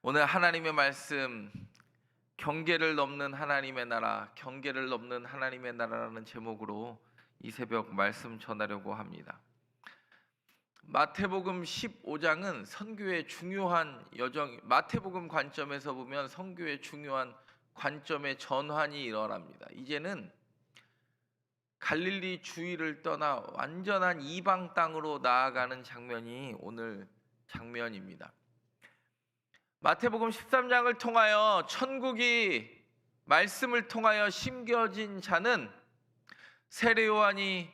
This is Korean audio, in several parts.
오늘 하나님의 말씀, 경계를 넘는 하나님의 나라, 경계를 넘는 하나님의 나라라는 제목으로 이 새벽 말씀 전하려고 합니다. 마태복음 15장은 선교의 중요한 여정, 마태복음 관점에서 보면 선교의 중요한 관점의 전환이 일어납니다. 이제는 갈릴리 주위를 떠나 완전한 이방 땅으로 나아가는 장면이 오늘 장면입니다. 마태복음 13장을 통하여 천국이 말씀을 통하여 심겨진 자는 세례 요한이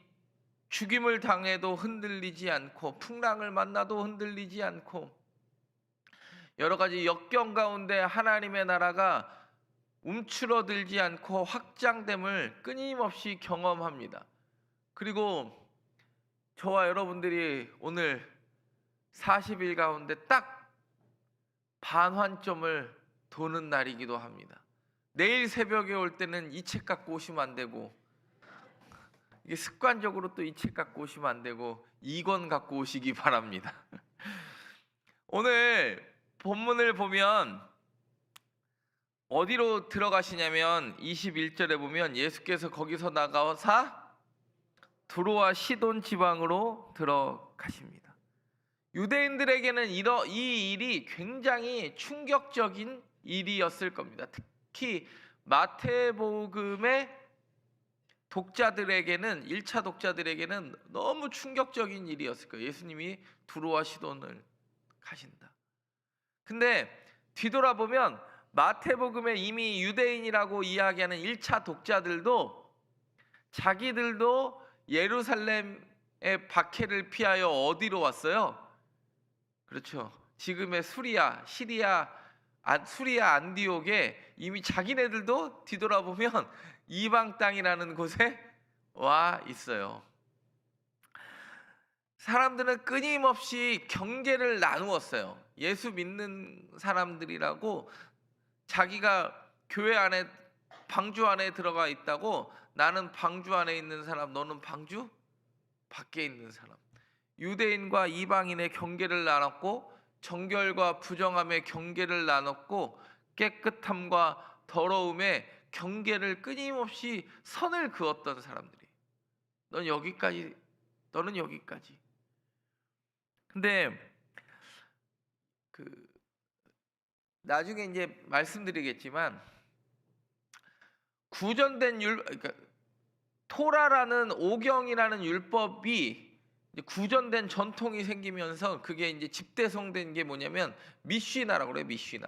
죽임을 당해도 흔들리지 않고 풍랑을 만나도 흔들리지 않고 여러 가지 역경 가운데 하나님의 나라가 움츠러들지 않고 확장됨을 끊임없이 경험합니다. 그리고 저와 여러분들이 오늘 40일 가운데 딱 반환점을 도는 날이기도 합니다. 내일 새벽에 올 때는 이 책 갖고 오시면 안 되고, 이게 습관적으로 또 이 책 갖고 오시면 안 되고 2권 갖고 오시기 바랍니다. 오늘 본문을 보면 어디로 들어가시냐면 21절에 보면 예수께서 거기서 나가사 두로와 시돈 지방으로 들어가십니다. 유대인들에게는 이 일이 굉장히 충격적인 일이었을 겁니다. 특히 마태복음의 독자들에게는 1차 독자들에게는 너무 충격적인 일이었을 거예요. 예수님이 두로와 시돈을 가신다. 근데 뒤돌아보면 마태복음에 이미 유대인이라고 이야기하는 1차 독자들도 자기들도 예루살렘의 박해를 피하여 어디로 왔어요? 그렇죠. 지금의 시리아 안디옥에 이미 자기네들도 뒤돌아보면 이방 땅이라는 곳에 와 있어요. 사람들은 끊임없이 경계를 나누었어요. 예수 믿는 사람들이라고 자기가 교회 안에 방주 안에 들어가 있다고 나는 방주 안에 있는 사람, 너는 방주 밖에 있는 사람. 유대인과 이방인의 경계를 나눴고 정결과 부정함의 경계를 나눴고 깨끗함과 더러움의 경계를 끊임없이 선을 그었던 사람들이. 넌 여기까지, 너는 여기까지. 근데 나중에 이제 말씀드리겠지만 그러니까 토라라는 오경이라는 율법이 구전된 전통이 생기면서 그게 이제 집대성된 게 뭐냐면 미쉬나라고 그래요. 미쉬나.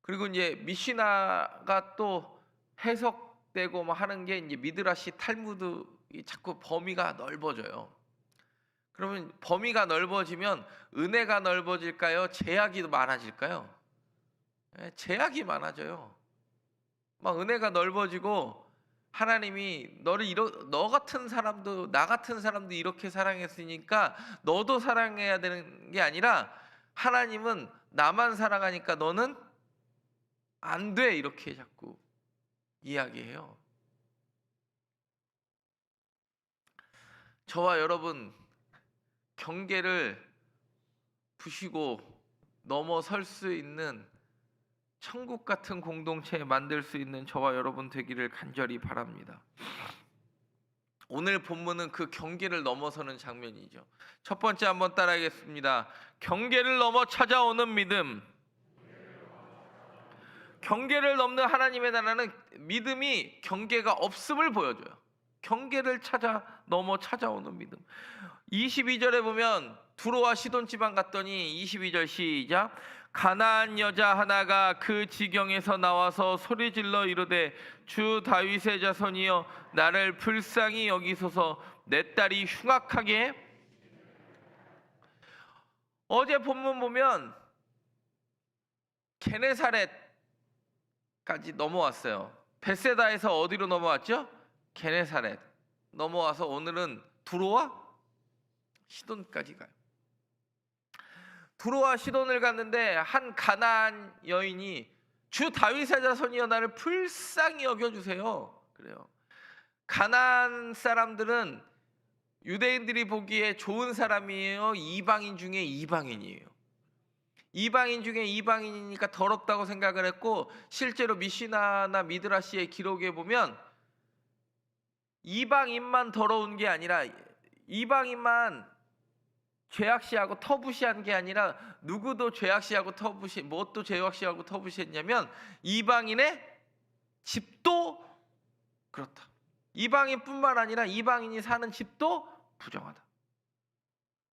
그리고 이제 미쉬나가 또 해석되고 뭐 하는 게 이제 미드라시 탈무드 자꾸 범위가 넓어져요. 그러면 범위가 넓어지면 은혜가 넓어질까요? 제약이 많아질까요? 제약이 많아져요. 막 은혜가 넓어지고 하나님이 너 같은 사람도 나 같은 사람도 이렇게 사랑했으니까 너도 사랑해야 되는 게 아니라 하나님은 나만 사랑하니까 너는 안 돼, 이렇게 자꾸 이야기해요. 저와 여러분 경계를 부시고 넘어설 수 있는 천국 같은 공동체 만들 수 있는 저와 여러분 되기를 간절히 바랍니다. 오늘 본문은 그 경계를 넘어서는 장면이죠. 첫 번째 한번 따라하겠습니다. 경계를 넘어 찾아오는 믿음. 경계를 넘는 하나님의 나라는 믿음이 경계가 없음을 보여줘요. 경계를 넘어 찾아오는 믿음. 22절에 보면 두로와 시돈 지방 갔더니 22절 시작. 가나안 여자 하나가 그 지경에서 나와서 소리질러 이르되 주 다윗의 자손이여 나를 불쌍히 여기소서 내 딸이 흉악하게. 어제 본문 보면 게네사렛까지 넘어왔어요. 벳세다에서 어디로 넘어왔죠? 게네사렛 넘어와서 오늘은 두로와 시돈까지 가요. 두로와 시돈을 갔는데 한 가나안 여인이 주 다윗의 자손이여 나를 불쌍히 여겨주세요. 그래요. 가나안 사람들은 유대인들이 보기에 좋은 사람이에요? 이방인 중에 이방인이에요? 이방인 중에 이방인이니까 더럽다고 생각을 했고, 실제로 미시나나 미드라시의 기록에 보면 이방인만 더러운 게 아니라, 이방인만 죄악시하고 터부시한 게 아니라, 누구도 죄악시하고 터부시, 무엇도 죄악시하고 터부시했냐면 이방인의 집도 그렇다. 이방인뿐만 아니라 이방인이 사는 집도 부정하다.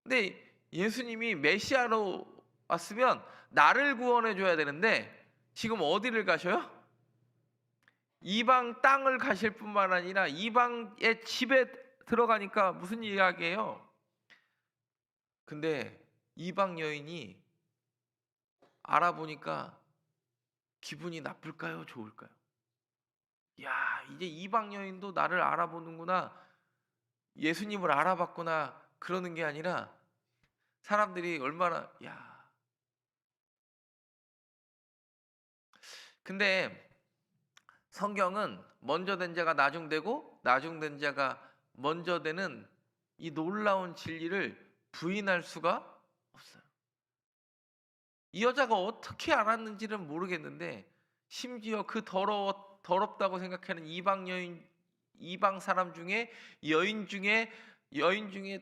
근데 예수님이 메시아로 왔으면 나를 구원해 줘야 되는데 지금 어디를 가셔요? 이방 땅을 가실 뿐만 아니라 이방의 집에 들어가니까 무슨 이야기예요? 근데 이방 여인이 알아보니까 기분이 나쁠까요? 좋을까요? 야, 이제 이방 여인도 나를 알아보는구나, 예수님을 알아봤구나, 그러는 게 아니라 사람들이 얼마나, 야. 근데 성경은 먼저 된 자가 나중되고 나중된 자가 먼저 되는 이 놀라운 진리를 부인할 수가 없어요. 이 여자가 어떻게 알았는지는 모르겠는데, 심지어 그 더럽다고 생각하는 이방 여인, 이방 사람 중에, 여인 중에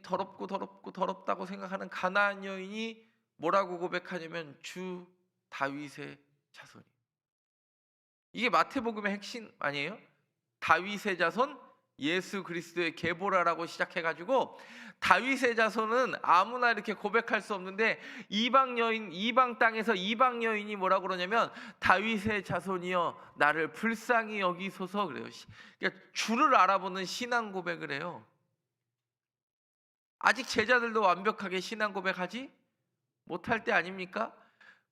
더럽다고 생각하는 가나안 여인이 뭐라고 고백하냐면 주 다윗의 자손이. 이게 마태복음의 핵심 아니에요? 다윗의 자손 예수 그리스도의 계보라라고 시작해가지고, 다윗의 자손은 아무나 이렇게 고백할 수 없는데, 이방 여인, 이방 땅에서 이방 여인이 뭐라고 그러냐면 다윗의 자손이여 나를 불쌍히 여기소서 그래요. 그러니까 주를 알아보는 신앙 고백을 해요. 아직 제자들도 완벽하게 신앙 고백하지 못할 때 아닙니까?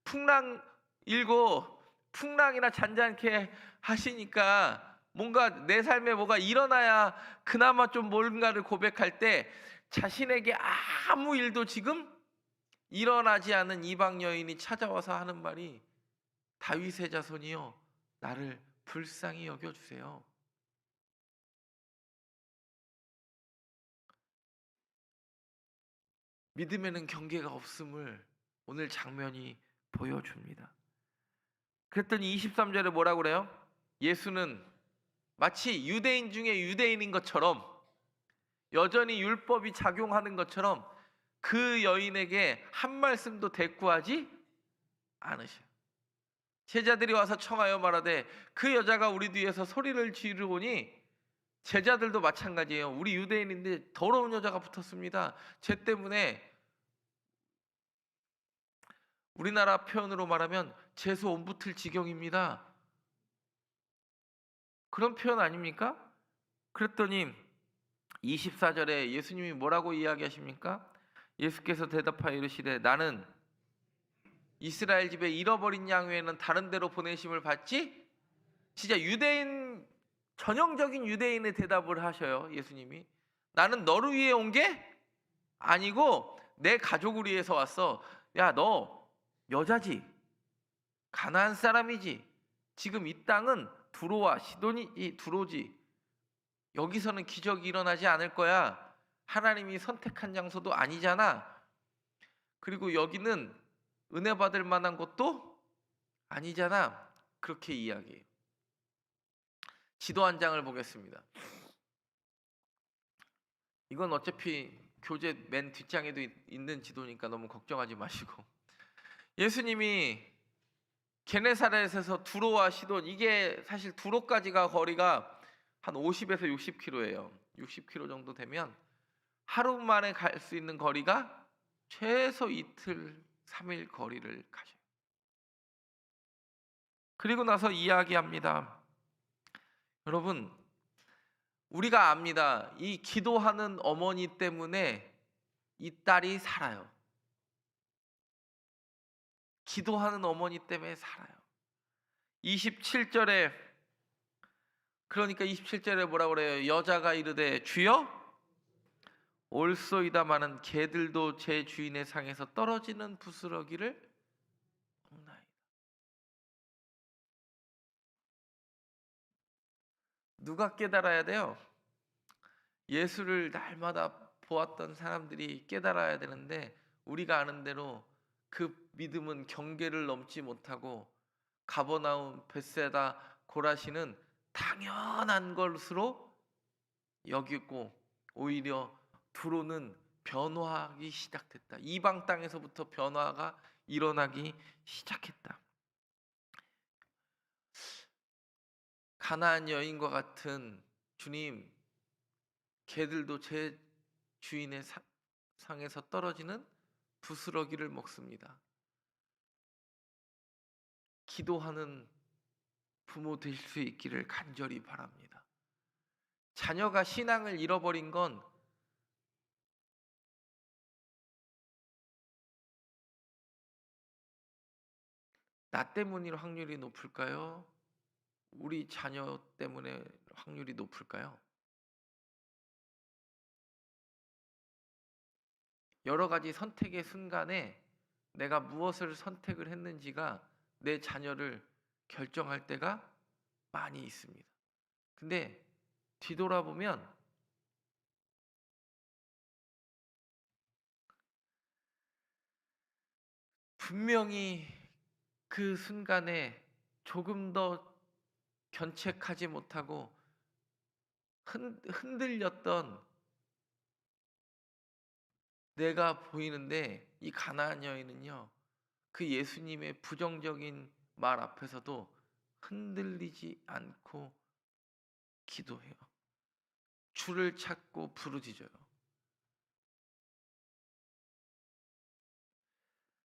풍랑 일고 풍랑이나 잔잔케 하시니까 뭔가 내 삶에 뭐가 일어나야 그나마 좀 뭔가를 고백할 때, 자신에게 아무 일도 지금 일어나지 않은 이방 여인이 찾아와서 하는 말이 다윗의 자손이여 나를 불쌍히 여겨주세요. 믿음에는 경계가 없음을 오늘 장면이 보여줍니다. 그랬더니 23절에 뭐라고 그래요? 예수는 마치 유대인 중에 유대인인 것처럼, 여전히 율법이 작용하는 것처럼 그 여인에게 한 말씀도 대꾸하지 않으셔요. 제자들이 와서 청하여 말하되 그 여자가 우리 뒤에서 소리를 지르오니, 제자들도 마찬가지예요. 우리 유대인인데 더러운 여자가 붙었습니다. 쟤 때문에, 우리나라 표현으로 말하면 재수 온 붙을 지경입니다. 그런 표현 아닙니까? 그랬더니 24절에 예수님이 뭐라고 이야기하십니까? 예수께서 대답하여 이르시되 나는 이스라엘 집에 잃어버린 양 외에는 다른 데로 보내심을 받지? 진짜 유대인, 전형적인 유대인의 대답을 하셔요. 예수님이 나는 너를 위해 온 게 아니고 내 가족을 위해서 왔어. 야, 너 여자지, 가나안 사람이지, 지금 이 땅은 두로와 시돈이 두로지, 여기서는 기적이 일어나지 않을 거야. 하나님이 선택한 장소도 아니잖아. 그리고 여기는 은혜 받을 만한 곳도 아니잖아. 그렇게 이야기해요. 지도 한 장을 보겠습니다. 이건 어차피 교재 맨 뒷장에도 있는 지도니까 너무 걱정하지 마시고, 예수님이 게네사렛에서 두로와 시돈, 이게 사실 두로까지가 거리가 한 50에서 60km예요. 60km 정도 되면 하루 만에 갈 수 있는 거리가 최소 이틀, 3일 거리를 가셔요. 그리고 나서 이야기합니다. 여러분, 우리가 압니다. 이 기도하는 어머니 때문에 이 딸이 살아요. 기도하는 어머니 때문에 살아요. 27절에, 그러니까 27절에 뭐라 그래요? 여자가 이르되 주여 올소이다마는 개들도 제 주인의 상에서 떨어지는 부스러기를 먹나이다. 누가 깨달아야 돼요? 예수를 날마다 보았던 사람들이 깨달아야 되는데, 우리가 아는 대로 그 믿음은 경계를 넘지 못하고 가버나움, 벳세다, 고라시는 당연한 것으로 여기고 오히려 두로는 변화하기 시작했다. 이방 땅에서부터 변화가 일어나기 시작했다. 가나안 여인과 같은 주님, 개들도 제 주인의 상에서 떨어지는 부스러기를 먹습니다. 기도하는 부모 되실 수 있기를 간절히 바랍니다. 자녀가 신앙을 잃어버린 건 나 때문일 확률이 높을까요? 우리 자녀 때문에 확률이 높을까요? 여러 가지 선택의 순간에 내가 무엇을 선택을 했는지가 내 자녀를 결정할 때가 많이 있습니다. 근데 뒤돌아보면 분명히 그 순간에 조금 더 견책하지 못하고 흔들렸던 내가 보이는데, 이 가나안 여인은요, 그 예수님의 부정적인 말 앞에서도 흔들리지 않고 기도해요. 주를 찾고 부르짖어요.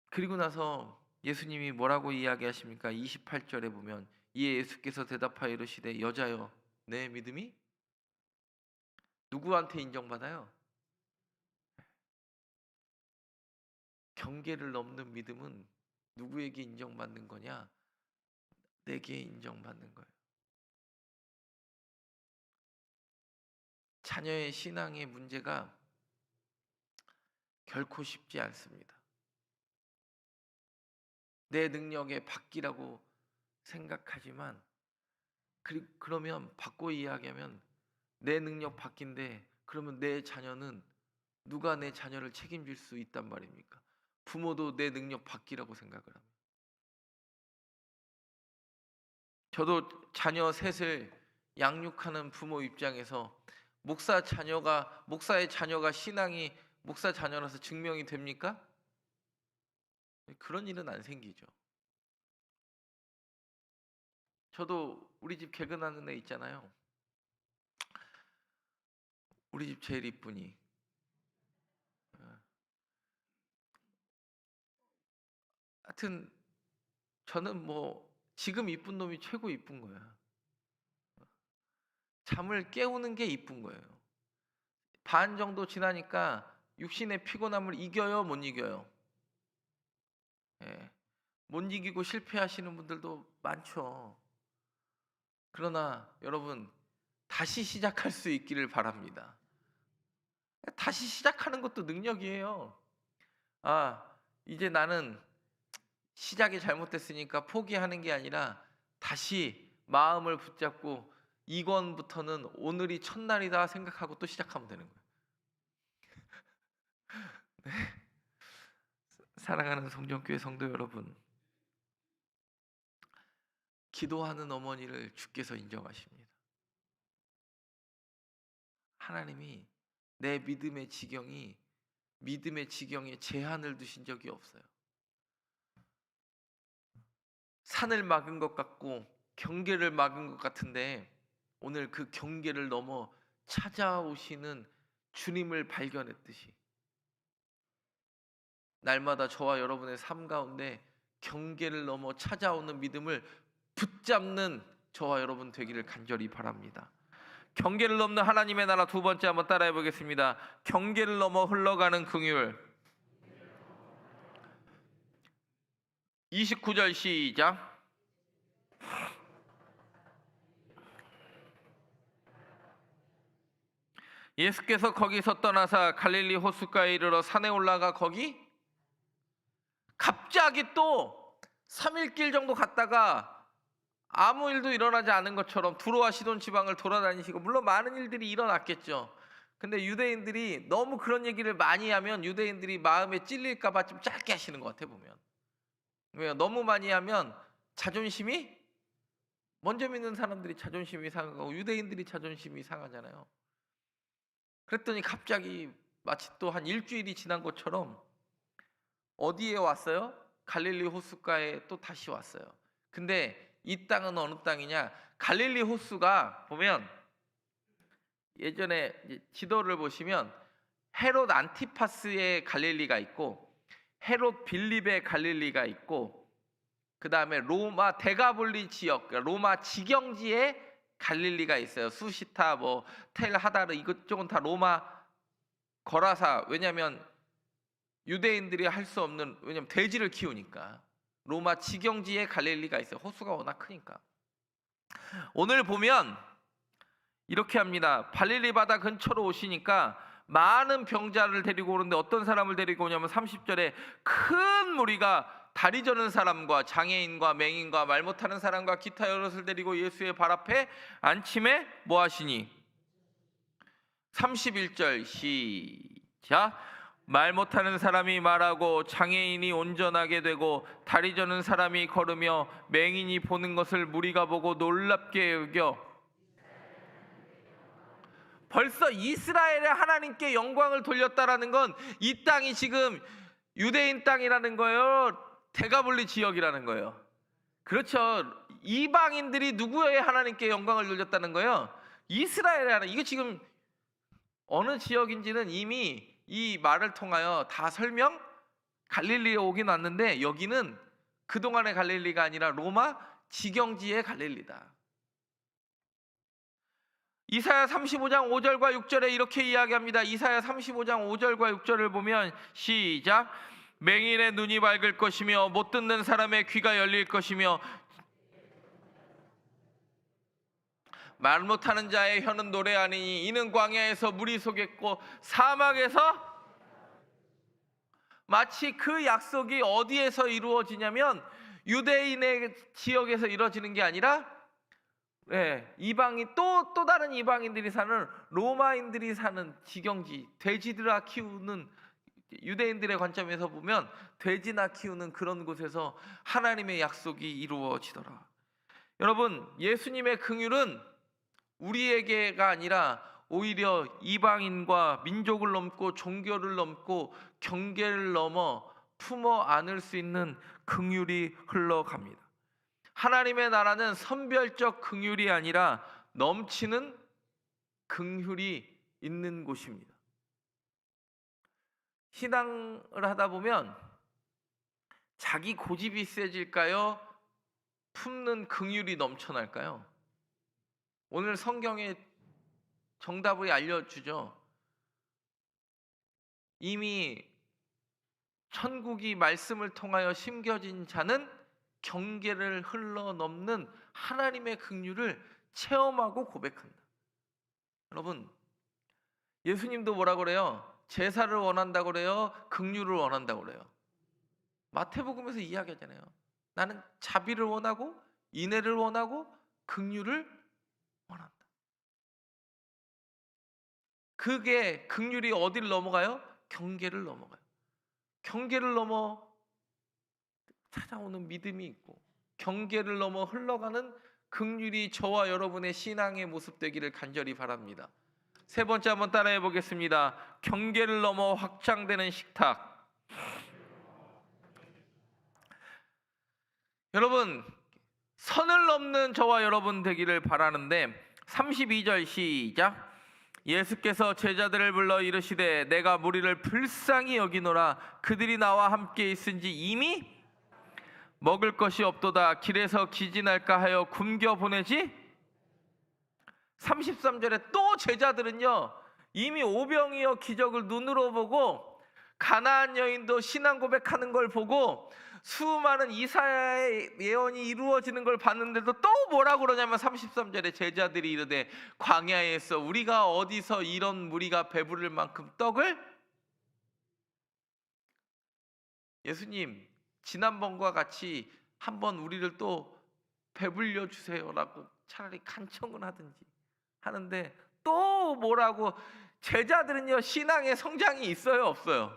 그리고 나서 예수님이 뭐라고 이야기하십니까? 28절에 보면 이에 예수께서 대답하여 이르시되 여자여 내 믿음이 누구한테 인정받아요? 경계를 넘는 믿음은 누구에게 인정받는 거냐? 내게 인정받는 거예요. 자녀의 신앙의 문제가 결코 쉽지 않습니다. 내 능력에 바뀌라고 생각하지만 그러면 바꿔 이야기하면 내 능력 바뀐데 그러면 내 자녀는 누가 내 자녀를 책임질 수 있단 말입니까? 부모도 내 능력 바뀌라고 생각을 합니다. 저도 자녀 셋을 양육하는 부모 입장에서 목사의 자녀가 신앙이 목사 자녀라서 증명이 됩니까? 그런 일은 안 생기죠. 저도 우리 집 개근하는 애 있잖아요. 우리 집 제일 이쁜이. 하여튼 저는 뭐 지금 이쁜 놈이 최고 이쁜 거야. 잠을 깨우는 게 이쁜 거예요. 반 정도 지나니까 육신의 피곤함을 이겨요, 못 이겨요? 예. 못 이기고 실패하시는 분들도 많죠. 그러나 여러분 다시 시작할 수 있기를 바랍니다. 다시 시작하는 것도 능력이에요. 이제 나는 시작이 잘못됐으니까 포기하는 게 아니라 다시 마음을 붙잡고 이번부터는 오늘이 첫날이다 생각하고 또 시작하면 되는 거예요. 네. 사랑하는 성전교회 성도 여러분, 기도하는 어머니를 주께서 인정하십니다. 하나님이 내 믿음의 지경에 제한을 두신 적이 없어요. 산을 막은 것 같고 경계를 막은 것 같은데 오늘 그 경계를 넘어 찾아오시는 주님을 발견했듯이 날마다 저와 여러분의 삶 가운데 경계를 넘어 찾아오는 믿음을 붙잡는 저와 여러분 되기를 간절히 바랍니다. 경계를 넘는 하나님의 나라 두 번째 한번 따라해 보겠습니다. 경계를 넘어 흘러가는 긍휼. 29절 시작. 예수께서 거기서 떠나사 갈릴리 호숫가에 이르러 산에 올라가 거기 갑자기 또 3일 길 정도 갔다가 아무 일도 일어나지 않은 것처럼 두로와 시돈 지방을 돌아다니시고, 물론 많은 일들이 일어났겠죠. 근데 유대인들이 너무 그런 얘기를 많이 하면 유대인들이 마음에 찔릴까 봐 좀 짧게 하시는 것 같아 보면. 왜요? 너무 많이 하면 자존심이, 먼저 믿는 사람들이 자존심이 상하고 유대인들이 자존심이 상하잖아요. 그랬더니 갑자기 마치 또 한 일주일이 지난 것처럼 어디에 왔어요? 갈릴리 호숫가에 또 다시 왔어요. 근데 이 땅은 어느 땅이냐? 갈릴리 호수가 보면 예전에 지도를 보시면 헤롯 안티파스의 갈릴리가 있고 헤롯 빌립의 갈릴리가 있고 그 다음에 로마 데가볼리 지역, 로마 지경지에 갈릴리가 있어요. 수시타, 뭐 텔 하다르 이것저것 다 로마 거라사. 왜냐하면 유대인들이 할 수 없는, 왜냐면 돼지를 키우니까 로마 지경지에 갈릴리가 있어요. 호수가 워낙 크니까. 오늘 보면 이렇게 합니다. 갈릴리 바다 근처로 오시니까 많은 병자를 데리고 오는데 어떤 사람을 데리고 오냐면 30절에 큰 무리가 다리 저는 사람과 장애인과 맹인과 말 못하는 사람과 기타 여럿을 데리고 예수의 발 앞에 안침에 뭐 하시니? 31절 시작. 말 못하는 사람이 말하고 장애인이 온전하게 되고 다리 저는 사람이 걸으며 맹인이 보는 것을 무리가 보고 놀랍게 여겨 벌써 이스라엘의 하나님께 영광을 돌렸다라는 건 이 땅이 지금 유대인 땅이라는 거예요? 데가볼리 지역이라는 거예요? 그렇죠. 이방인들이 누구의 하나님께 영광을 돌렸다는 거예요? 이스라엘의 하나님. 이게 지금 어느 지역인지는 이미 이 말을 통하여 다 설명, 갈릴리에 오긴 왔는데 여기는 그동안의 갈릴리가 아니라 로마 지경지의 갈릴리다. 이사야 35장 5절과 6절에 이렇게 이야기합니다. 이사야 35장 5절과 6절을 보면 시작. 맹인의 눈이 밝을 것이며 못 듣는 사람의 귀가 열릴 것이며 말 못하는 자의 혀는 노래하니니 이는 광야에서 물이 솟겠고 사막에서. 마치 그 약속이 어디에서 이루어지냐면 유대인의 지역에서 이루어지는 게 아니라 이방인 또 다른 이방인들이 사는 로마인들이 사는 지경지, 돼지들아 키우는, 유대인들의 관점에서 보면 돼지나 키우는 그런 곳에서 하나님의 약속이 이루어지더라. 여러분, 예수님의 긍휼은 우리에게가 아니라 오히려 이방인과 민족을 넘고 종교를 넘고 경계를 넘어 품어 안을 수 있는 긍휼이 흘러갑니다. 하나님의 나라는 선별적 긍휼이 아니라 넘치는 긍휼이 있는 곳입니다. 신앙을 하다 보면 자기 고집이 세질까요? 품는 긍휼이 넘쳐날까요? 오늘 성경에 정답을 알려주죠. 이미 천국이 말씀을 통하여 심겨진 자는 경계를 흘러넘는 하나님의 긍휼을 체험하고 고백한다. 여러분, 예수님도 뭐라고 그래요? 제사를 원한다고 그래요? 긍휼을 원한다고 그래요? 마태복음에서 이야기하잖아요. 나는 자비를 원하고 인애를 원하고 긍휼을 원한다. 그게 긍휼이 어디를 넘어가요? 경계를 넘어가요. 경계를 넘어 찾아오는 믿음이 있고 경계를 넘어 흘러가는 긍휼이 저와 여러분의 신앙의 모습 되기를 간절히 바랍니다. 세 번째 한번 따라해 보겠습니다. 경계를 넘어 확장되는 식탁. 여러분, 선을 넘는 저와 여러분 되기를 바라는데 32절 시작. 예수께서 제자들을 불러 이르시되 내가 무리를 불쌍히 여기노라. 그들이 나와 함께 있은지 이미 먹을 것이 없도다. 길에서 기진할까 하여 굶겨 보내지. 33절에 또 제자들은요 이미 오병이어 기적을 눈으로 보고 가나안 여인도 신앙 고백하는 걸 보고 수많은 이사야의 예언이 이루어지는 걸 봤는데도 또 뭐라고 그러냐면 33절에 제자들이 이르되 광야에서 우리가 어디서 이런 무리가 배부를 만큼 떡을. 예수님, 지난번과 같이 한번 우리를 또 배불려 주세요라고 차라리 간청을 하든지 하는데 또 뭐라고 제자들은요 신앙의 성장이 있어요 없어요?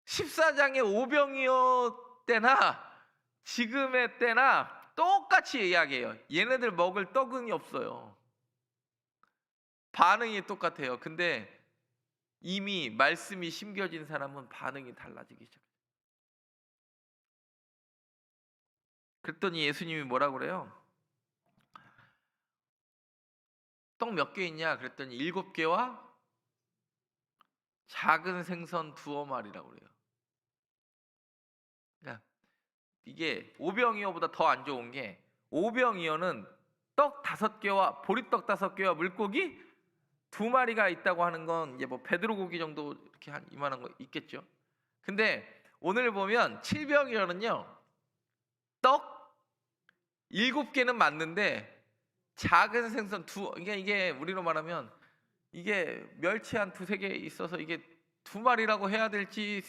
14장의 오병이어 때나 지금의 때나 똑같이 이야기해요. 얘네들 먹을 떡은 없어요. 반응이 똑같아요. 근데 이미 말씀이 심겨진 사람은 반응이 달라지기 시작해요. 그랬더니 예수님이 뭐라고 그래요? 떡 몇 개 있냐? 그랬더니 7개와 작은 생선 2어마리라고 그래요. 그러니까 이게 오병이어보다 더 안 좋은 게, 오병이어는 떡 5개와 보리떡 5개와 물고기 2마리가 있다고 하는 건 이제 뭐 베드로고기 정도 이렇게 한 이만한 거 있겠죠. 근데 오늘 보면 7병이어는요 떡 7개는 맞는데 작은 생선 이게 우리로 말하면 이게 멸치 한 2-3개 있어서 이게 2마리라고 해야 될지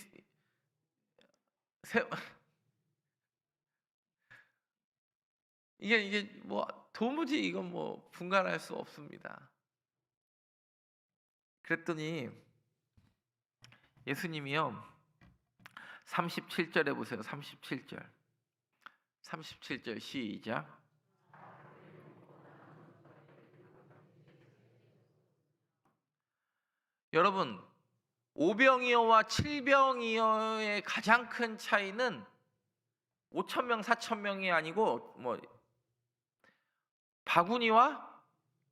이게 뭐 도무지 이건 뭐 분간할 수 없습니다. 그랬더니 예수님이요 37절에 보세요. 37절 시작. 여러분, 오병이어와 7병이어의 가장 큰 차이는 5,000명, 4,000명이 아니고 뭐 바구니와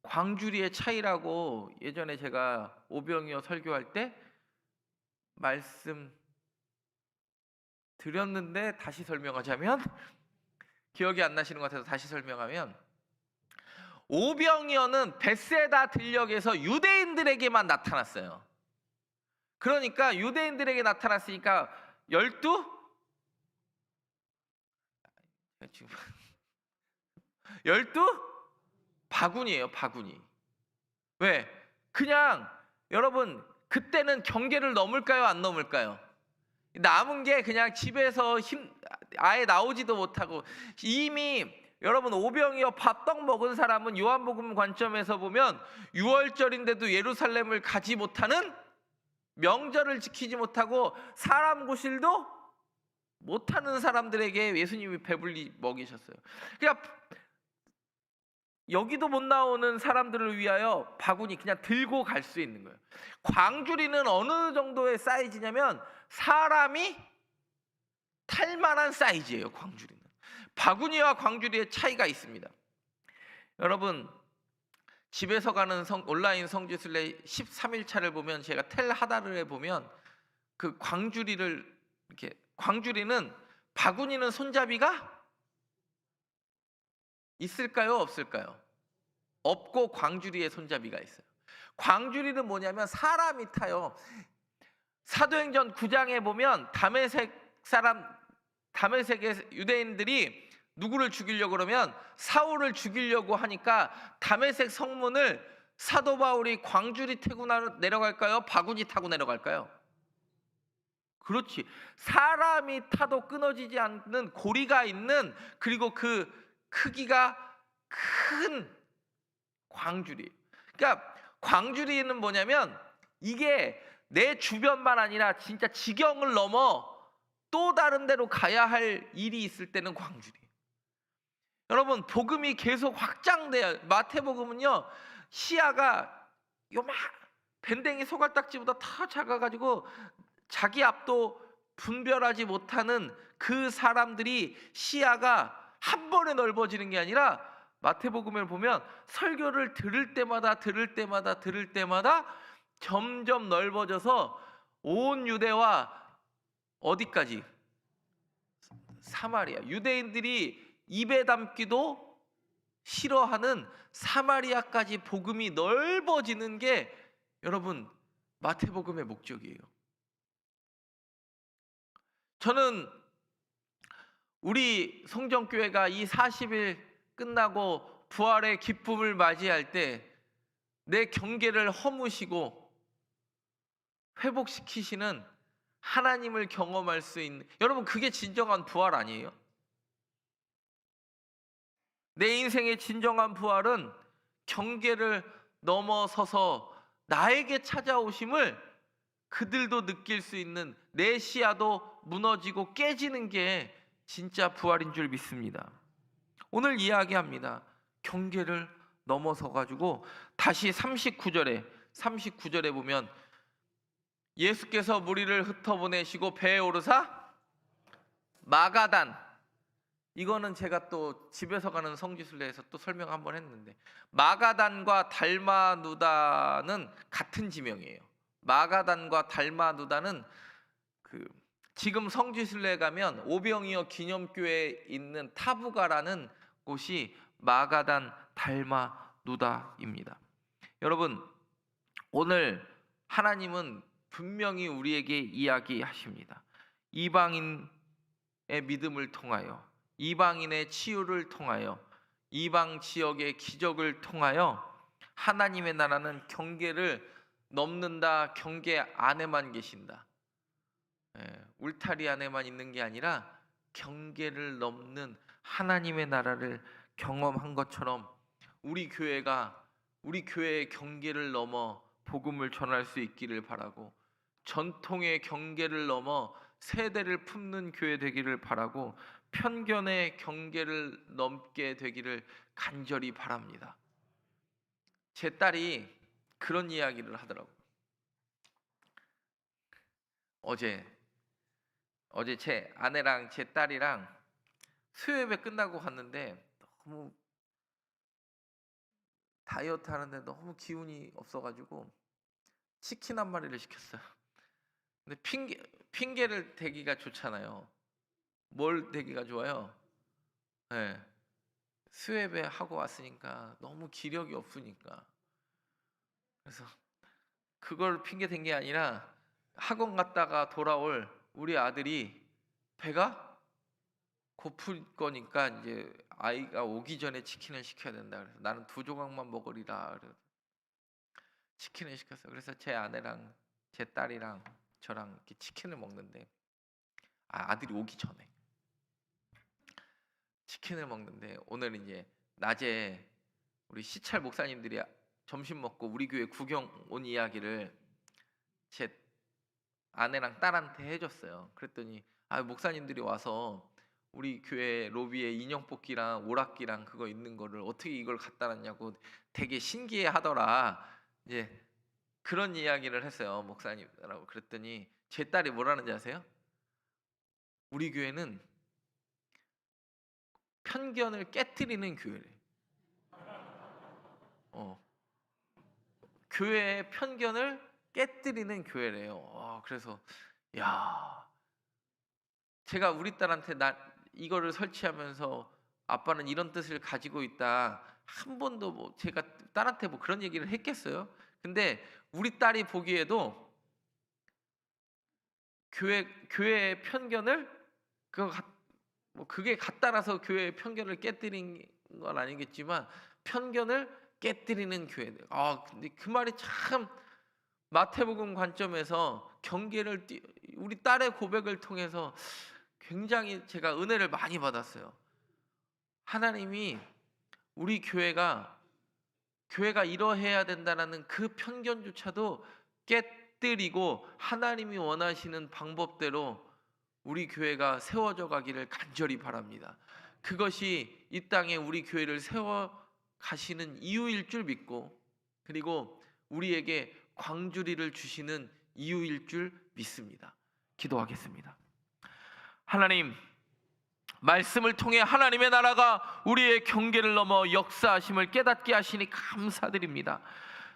광주리의 차이라고 예전에 제가 오병이어 설교할 때 말씀 드렸는데 다시 설명하자면 기억이 안 나시는 것 같아서 다시 설명하면, 오병이어는 벳세다 들녘에서 유대인들에게만 나타났어요. 그러니까 유대인들에게 나타났으니까 12 바구니예요. 바구니. 왜? 그냥 여러분 그때는 경계를 넘을까요? 안 넘을까요? 남은 게 그냥 집에서 아예 나오지도 못하고, 이미 여러분 오병이어 밥떡 먹은 사람은 요한복음 관점에서 보면 6월절인데도 예루살렘을 가지 못하는, 명절을 지키지 못하고 사람 구실도 못하는 사람들에게 예수님이 배불리 먹이셨어요. 그러니까 여기도 못 나오는 사람들을 위하여 바구니 그냥 들고 갈 수 있는 거예요. 광주리는 어느 정도의 사이즈냐면 사람이 탈 만한 사이즈예요. 광주리는. 바구니와 광주리의 차이가 있습니다. 여러분 집에서 가는 온라인 성지순례 13일차를 보면, 제가 텔 하다르에 보면 그 광주리를 이렇게, 광주리는 바구니는 손잡이가 있을까요? 없을까요? 없고 광주리에 손잡이가 있어요. 광주리는 뭐냐면 사람이 타요. 사도행전 9장에 보면 다메섹의 유대인들이 누구를 죽이려고 그러면 사울을 죽이려고 하니까 다메섹 성문을 사도 바울이 광주리 타고 내려갈까요? 바구니 타고 내려갈까요? 그렇지. 사람이 타도 끊어지지 않는 고리가 있는, 그리고 그 크기가 큰 광주리. 그러니까 광주리는 뭐냐면 이게 내 주변만 아니라 진짜 지경을 넘어 또 다른 데로 가야 할 일이 있을 때는 광주리. 여러분 복음이 계속 확장돼요. 마태복음은요 시야가 요만 밴댕이 소갈딱지보다 더 작아가지고 자기 앞도 분별하지 못하는 그 사람들이 시야가 한 번에 넓어지는 게 아니라, 마태복음을 보면 설교를 들을 때마다 점점 넓어져서 온 유대와 어디까지? 사마리아. 유대인들이 입에 담기도 싫어하는 사마리아까지 복음이 넓어지는 게 여러분 마태복음의 목적이에요. 저는 우리 성정교회가 이 40일 끝나고 부활의 기쁨을 맞이할 때 내 경계를 허무시고 회복시키시는 하나님을 경험할 수 있는, 여러분 그게 진정한 부활 아니에요? 내 인생의 진정한 부활은 경계를 넘어서서 나에게 찾아오심을 그들도 느낄 수 있는, 내 시야도 무너지고 깨지는 게 진짜 부활인 줄 믿습니다. 오늘 이야기합니다. 경계를 넘어서 가지고 다시 39절에 보면 예수께서 무리를 흩어보내시고 배에 오르사 마가단, 이거는 제가 또 집에서 가는 성지순례에서 또 설명 한번 했는데, 마가단과 달마누다는 같은 지명이에요. 마가단과 달마누다는 지금 성지순례에 가면 오병이어 기념교회에 있는 타부가라는 곳이 마가단 달마누다입니다. 여러분, 오늘 하나님은 분명히 우리에게 이야기하십니다. 이방인의 믿음을 통하여, 이방인의 치유를 통하여, 이방 지역의 기적을 통하여 하나님의 나라는 경계를 넘는다. 경계 안에만 계신다. 울타리 안에만 있는 게 아니라 경계를 넘는 하나님의 나라를 경험한 것처럼 우리 교회의 경계를 넘어 복음을 전할 수 있기를 바라고, 전통의 경계를 넘어 세대를 품는 교회 되기를 바라고, 편견의 경계를 넘게 되기를 간절히 바랍니다. 제 딸이 그런 이야기를 하더라고요. 어제 제 아내랑 제 딸이랑 수요예배 끝나고 갔는데 너무 다이어트 하는데 너무 기운이 없어가지고 치킨 한 마리를 시켰어요. 근데 핑계를 대기가 좋잖아요. 뭘 대기가 좋아요? 수요예배 하고 왔으니까 너무 기력이 없으니까. 그래서 그걸 핑계 댄 게 아니라 학원 갔다가 돌아올 우리 아들이 배가 고플 거니까 이제 아이가 오기 전에 치킨을 시켜야 된다. 그래서 나는 2조각만 먹으리라. 그래서 치킨을 시켰어요. 그래서 제 아내랑 제 딸이랑 저랑 이렇게 치킨을 먹는데, 아들이 오기 전에 치킨을 먹는데, 오늘 이제 낮에 우리 시찰 목사님들이 점심 먹고 우리 교회 구경 온 이야기를 제 아내랑 딸한테 해줬어요. 그랬더니 목사님들이 와서 우리 교회 로비에 인형 뽑기랑 오락기랑 그거 있는 거를 어떻게 이걸 갖다 놨냐고 되게 신기해 하더라. 이제 그런 이야기를 했어요, 목사님이라고. 그랬더니 제 딸이 뭐라는지 아세요? 우리 교회는 편견을 깨트리는 교회래. 교회의 편견을 깨트리는 교회래요. 그래서 제가 우리 딸한테 이거를 설치하면서 아빠는 이런 뜻을 가지고 있다, 한 번도 제가 딸한테 그런 얘기를 했겠어요? 근데 우리 딸이 보기에도 교회의 편견을 그게 갖다라서 교회의 편견을 깨뜨린 건 아니겠지만 편견을 깨뜨리는 교회들. 근데 그 말이 참 마태복음 관점에서 경계를 우리 딸의 고백을 통해서 굉장히 제가 은혜를 많이 받았어요. 하나님이 우리 교회가 이러해야 된다라는 그 편견조차도 깨뜨리고 하나님이 원하시는 방법대로 우리 교회가 세워져 가기를 간절히 바랍니다. 그것이 이 땅에 우리 교회를 세워 가시는 이유일 줄 믿고, 그리고 우리에게 광주리를 주시는 이유일 줄 믿습니다. 기도하겠습니다. 하나님, 말씀을 통해 하나님의 나라가 우리의 경계를 넘어 역사하심을 깨닫게 하시니 감사드립니다.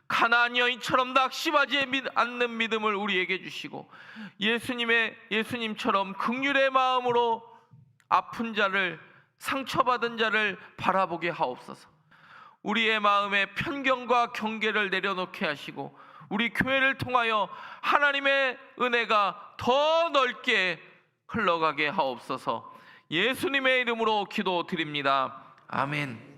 가나안 여인처럼 낙심하지 않는 믿음을 우리에게 주시고, 예수님처럼 긍휼의 마음으로 아픈 자를, 상처받은 자를 바라보게 하옵소서. 우리의 마음에 편견과 경계를 내려놓게 하시고 우리 교회를 통하여 하나님의 은혜가 더 넓게 흘러가게 하옵소서. 예수님의 이름으로 기도드립니다. 아멘.